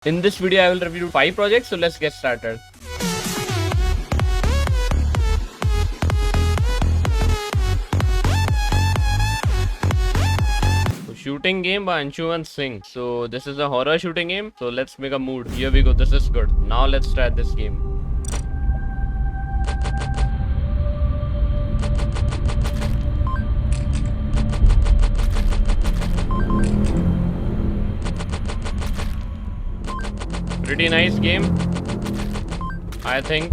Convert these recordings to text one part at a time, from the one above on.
In this video, I will review 5 projects, so let's get started. Shooting game by Anshuman Singh. So this is a horror shooting game. So let's make a mood. Here we go. This is good. Now let's try this game. Pretty nice game, I think.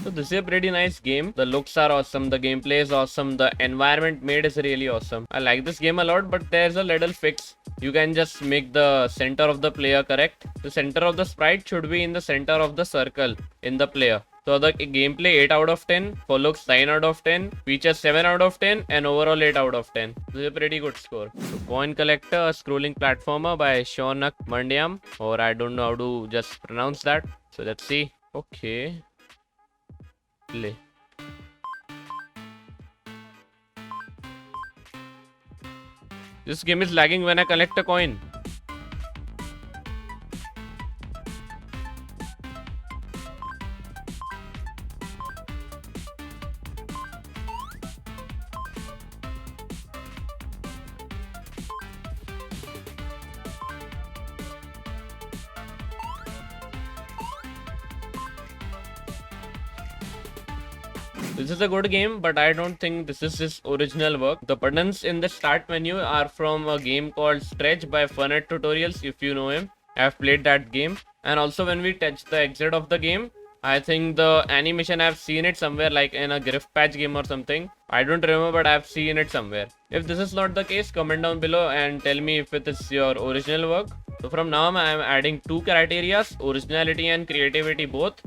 So this is a pretty nice game. The looks are awesome, the gameplay is awesome, the environment made is really awesome. I like this game a lot, but there's a little fix. You can just make the center of the player correct. The center of the sprite should be in the center of the circle in the player. So the gameplay 8 out of 10, for looks 9 out of 10, features 7 out of 10, and overall 8 out of 10. This is a pretty good score. So Coin Collector, a scrolling platformer by Shaunak Mandyam, or I don't know how to just pronounce that. So let's see. Okay. Play. This game is lagging when I collect a coin. This is a good game, but I don't think this is his original work. The buttons in the start menu are from a game called Stretch by Funet Tutorials, if you know him. I have played that game. And also when we touch the exit of the game, I think the animation, I've seen it somewhere like in a Griff Patch game or something. I don't remember, but I've seen it somewhere. If this is not the case, comment down below and tell me if it is your original work. So from now on, I am adding 2 criteria, originality and creativity both.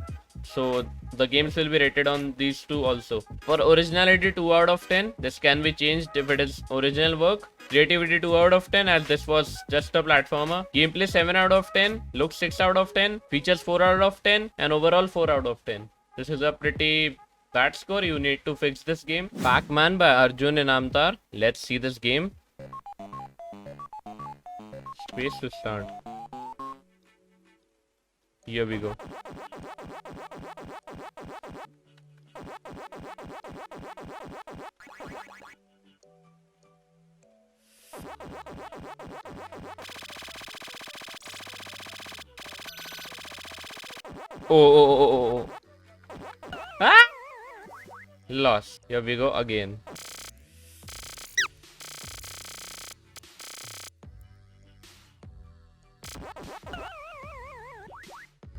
So the games will be rated on these 2 also. For originality 2 out of 10, this can be changed if it is original work. Creativity 2 out of 10 as this was just a platformer. Gameplay 7 out of 10, look 6 out of 10, features 4 out of 10, and overall 4 out of 10. This is a pretty bad score. You need to fix this game. Pac-Man by Arjun Inamdar. Let's see this game. Space to start. Here we go. Oh. Ah! Lost. Here we go again.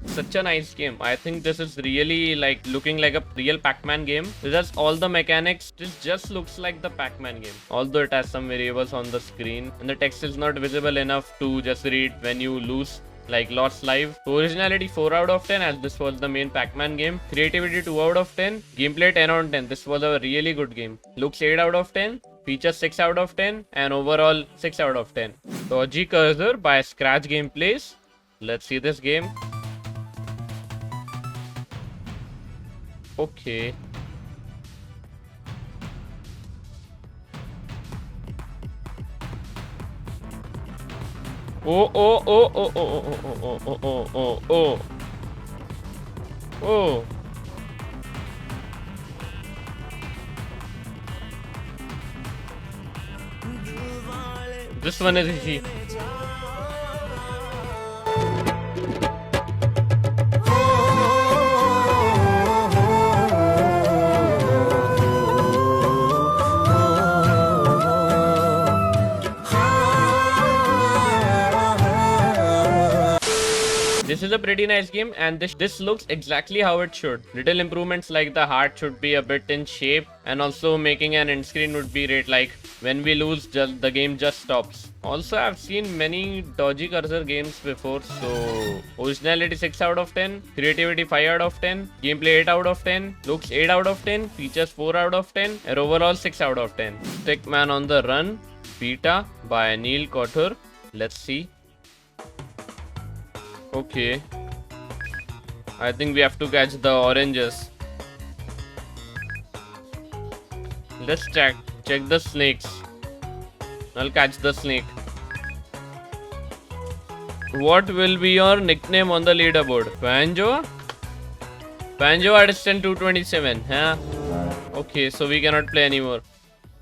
Such a nice game. I think this is really like looking like a real Pac-Man game. Just all the mechanics, this just looks like the Pac-Man game. Although it has some variables on the screen and the text is not visible enough to just read when you lose, like Lost Live. Originality 4 out of 10 as this was the main Pac-Man game. Creativity 2 out of 10. Gameplay 10 out of 10. This was a really good game. Looks 8 out of 10. Features 6 out of 10. And overall 6 out of 10. Dodgy Cursor by Scratch Gameplays. Let's see this game. Okay. Oh. This one is easy. This is a pretty nice game and this looks exactly how it should. Little improvements like the heart should be a bit in shape and also making an end screen would be great, like when we lose the game just stops. Also I've seen many Dodgy Cursor games before, so originality 6 out of 10, creativity 5 out of 10, gameplay 8 out of 10, looks 8 out of 10, features 4 out of 10, and overall 6 out of 10. Stickman on the Run Beta by Neil Kothur. Let's see. Okay. I think we have to catch the oranges. Let's check the snakes. I'll catch the snake. What will be your nickname on the leaderboard? Banjo? Banjo Artisan 227. Huh? Okay, so we cannot play anymore.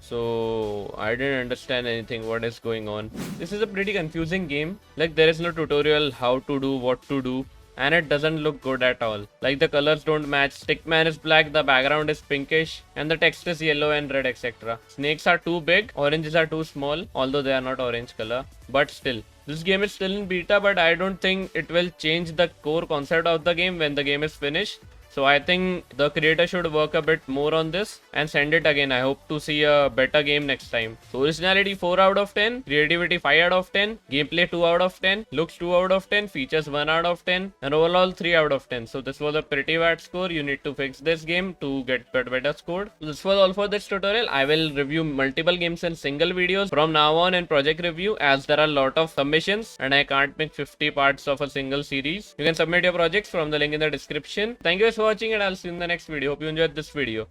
So I didn't understand anything what is going on. This is a pretty confusing game. Like there is no tutorial how to do what to do. And it doesn't look good at all. Like the colors don't match. Stickman is black, the background is pinkish, and the text is yellow and red, etc. Snakes are too big, oranges are too small, although they are not orange color. But still, this game is still in beta, but I don't think it will change the core concept of the game when the game is finished. So I think the creator should work a bit more on this and send it again. I hope to see a better game next time. So originality 4 out of 10, creativity 5 out of 10, gameplay 2 out of 10, looks 2 out of 10, features 1 out of 10, and overall 3 out of 10. So this was a pretty bad score. You need to fix this game to get better score. So this was all for this tutorial. I will review multiple games in single videos from now on in project review, as there are a lot of submissions and I can't make 50 parts of a single series. You can submit your projects from the link in the description. Thank you guys for watching, and I'll see you in the next video. Hope you enjoyed this video.